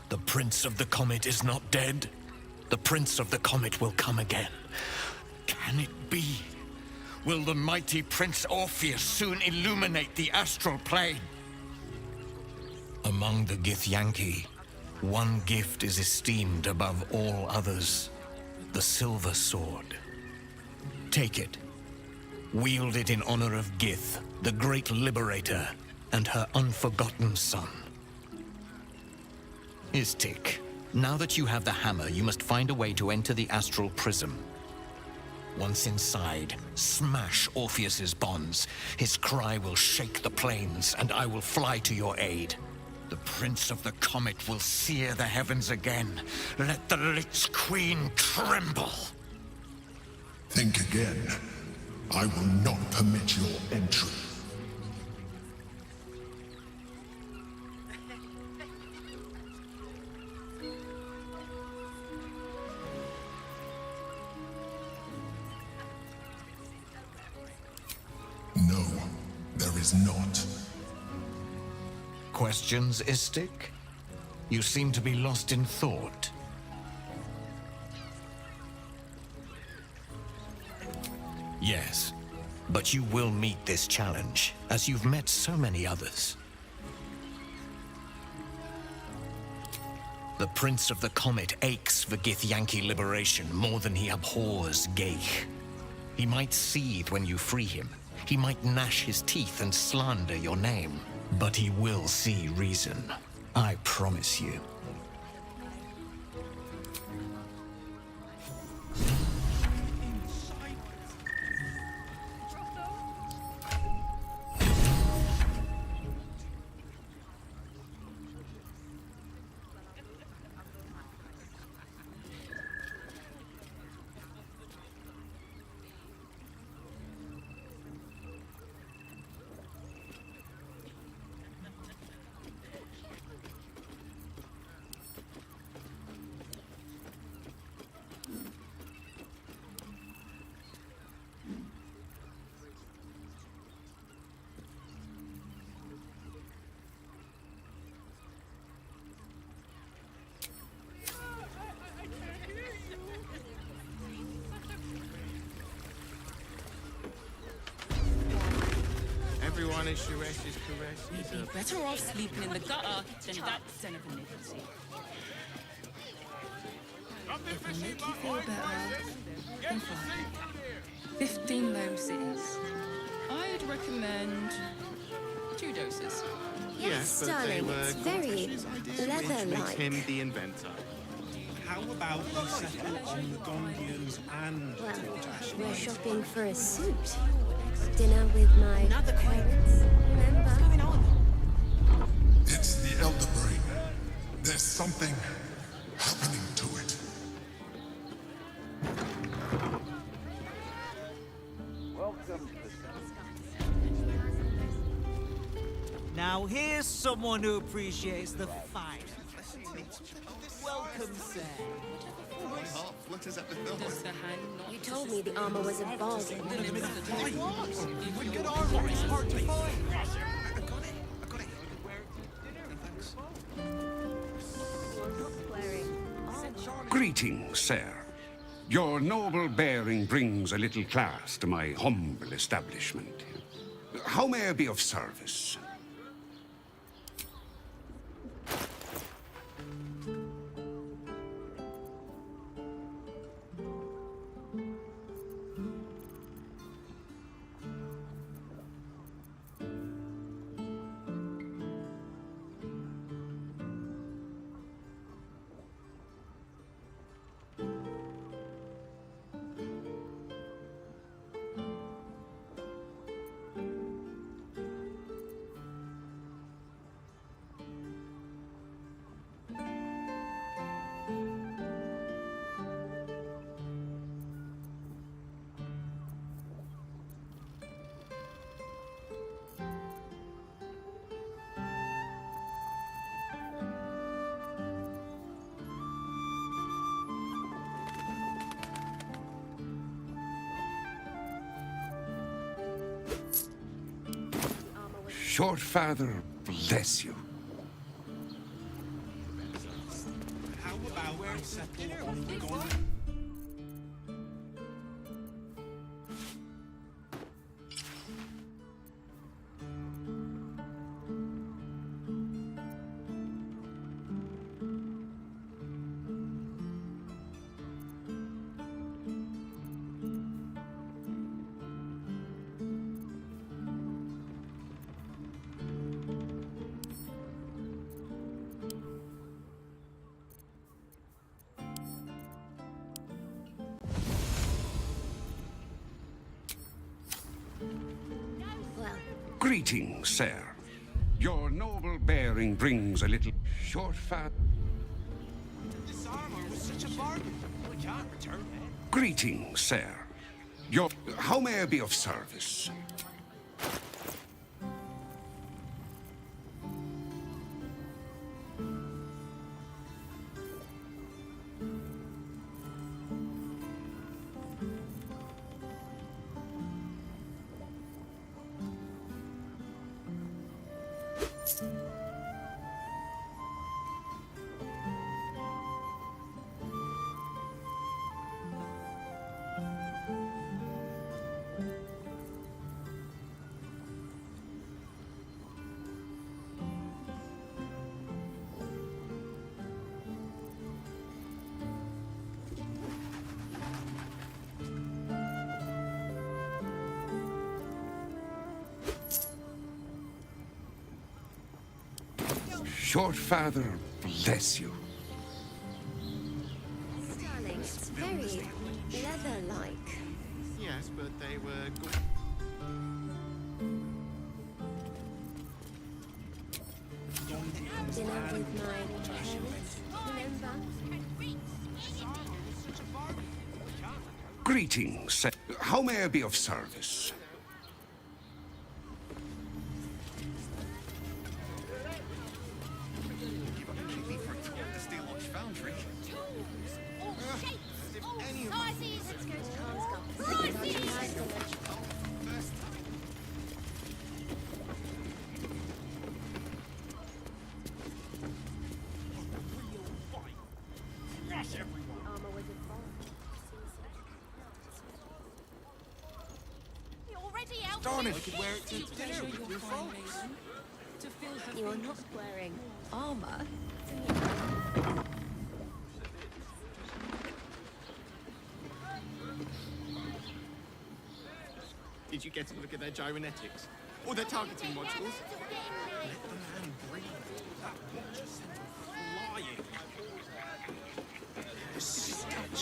The Prince of the Comet is not dead. The Prince of the Comet will come again. Can it be? Will the mighty Prince Orpheus soon illuminate the astral plane? Among the Githyanki, one gift is esteemed above all others. The Silver Sword. Take it. Wield it in honor of Gith, the great liberator, and her unforgotten son. Istik, now that you have the hammer, you must find a way to enter the astral prism. Once inside, smash Orpheus's bonds. His cry will shake the plains, and I will fly to your aid. The Prince of the Comet will sear the heavens again. Let the Lich Queen tremble. Think again. I will not permit your entry. No, there is not. Questions, Istik? You seem to be lost in thought. Yes, but you will meet this challenge, as you've met so many others. The Prince of the Comet aches for Githyanki liberation more than he abhors Geich. He might seethe when you free him. He might gnash his teeth and slander your name. But he will see reason. I promise you. caresses. You'd be better off sleeping in the gutter than that son of a nicotine. If I make you feel better, then fine. 15 low cities. I'd recommend 2 doses. Yes, darling, it's very Which leather-like. makes him the inventor. How about we settle on the Gondians and Well, we're shopping for a suit. Dinner with my parents. Remember? What's going on? It's the Elder Brain. There's something happening to it. Welcome. Now here's someone who appreciates the fight. Welcome, sir. You told me the armor was a bargain. Good armor is hard to find. Greetings, sir. Your noble bearing brings a little class to my humble establishment. How may I be of service? Short Father, bless you. How about we settle on the Gondians? Greetings, sir. Your noble bearing brings a little short fat. This armor was such a bargain. We can't return it. Greetings, sir. Your how may I be of service? Short Father, bless you. Darling, it's very leather-like. Yes, but they were good. Dinner with my parents. Remember? Greetings, sir. How may I be of service? Darn, I could wear it to dinner with your folks. You're not wearing armor. Did you get to look at their gyrometics? Or their targeting modules? Let the man breathe. That watcher sent him flying. Statins.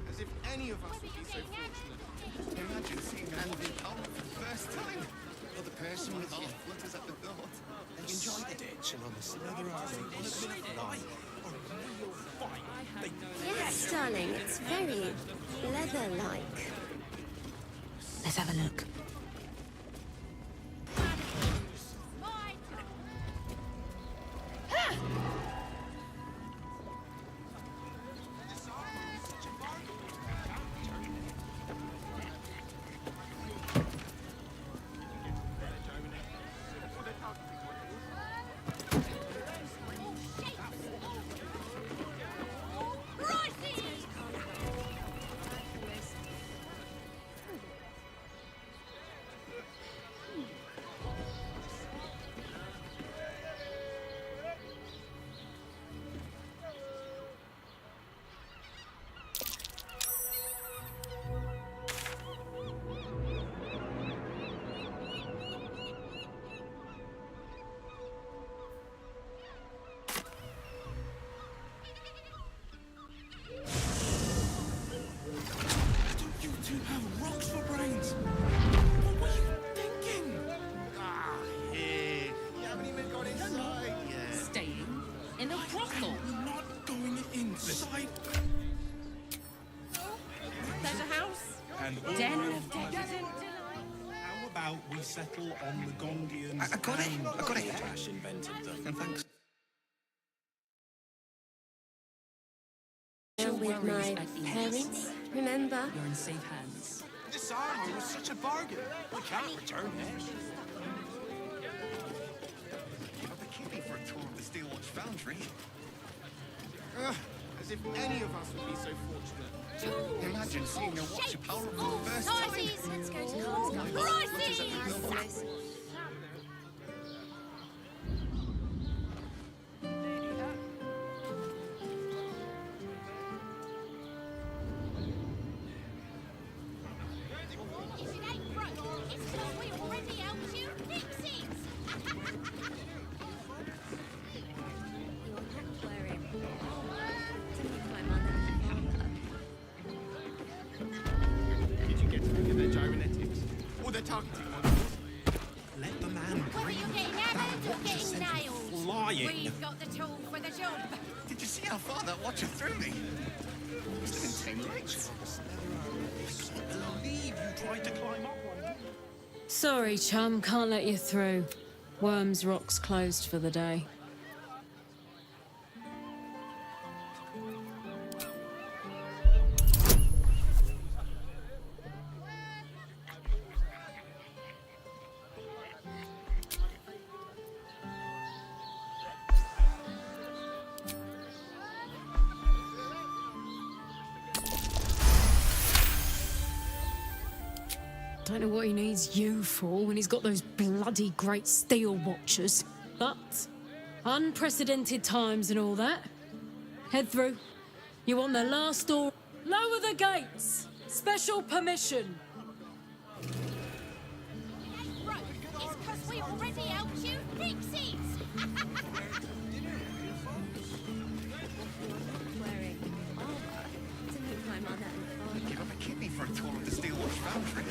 As if any of us would be so fortunate. Imagine seeing Anvil come for the first time. Or the person with half flutters at the thought. They enjoy the ditch and on the leather army. Yes, darling, it's very leather-like. Let's have a look. How about we settle on the Gondians? I got it. I got it. Ash invented them. And thanks. With my parents, remember? You're in safe hands. This armor was such a bargain. We can't return it. I'll be keeping for a tour of the Steelwatch Foundry. As if any of us would be so fortunate. Imagine seeing a watcher power up for the first time. Let's go to Carlsbad. Did you get to look at their gyrometics? Or their targeting modules? Let the man Whether you're getting hammered or getting nailed, flying. we've got the tool for the job. Did you see how far that watcher threw me? Must have been 10 legs. I can't believe you tried to climb up one. Sorry, chum, can't let you through. Worms Rock's closed for the day. Don't know what he needs you for when he's got those bloody great steel watchers. But unprecedented times and all that. Head through. You want the last door? Lower the gates! Special permission! Right, it's because we already helped you pixies! Wearing armor to meet my mother and I'd give up a kidney for a tour of the Steelwatch Foundry.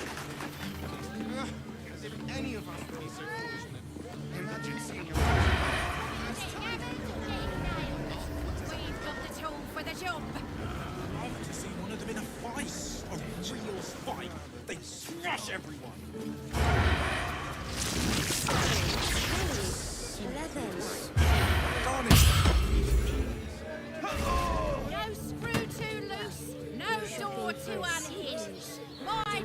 As if any of us would be so fortunate. Imagine seeing your We've got the tool for the job. I'd like to see one of them in a fight. A real fight. They smash everyone. No screw too loose, no door too unhinged. My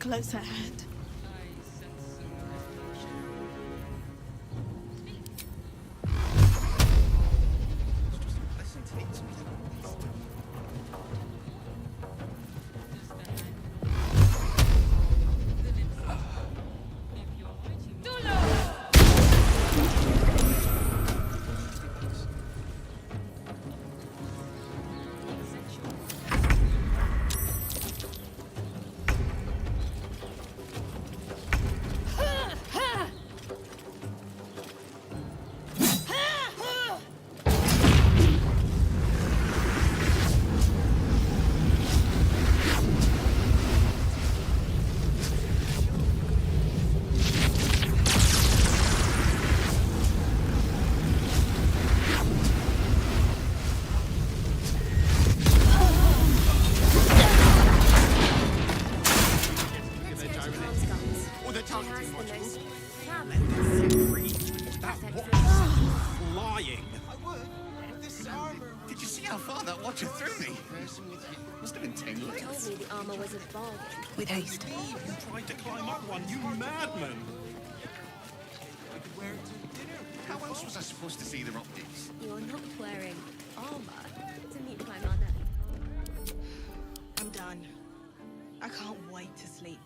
close at hand. Lying. I would. This armor. Did you see how far that watcher threw me? Must have been 10 You minutes. told me the armor was a bargain. With haste. You tried to climb up one, you madman! How else was I supposed to see the optics? You're not wearing armor to meet my mother. I'm done. I can't wait to sleep.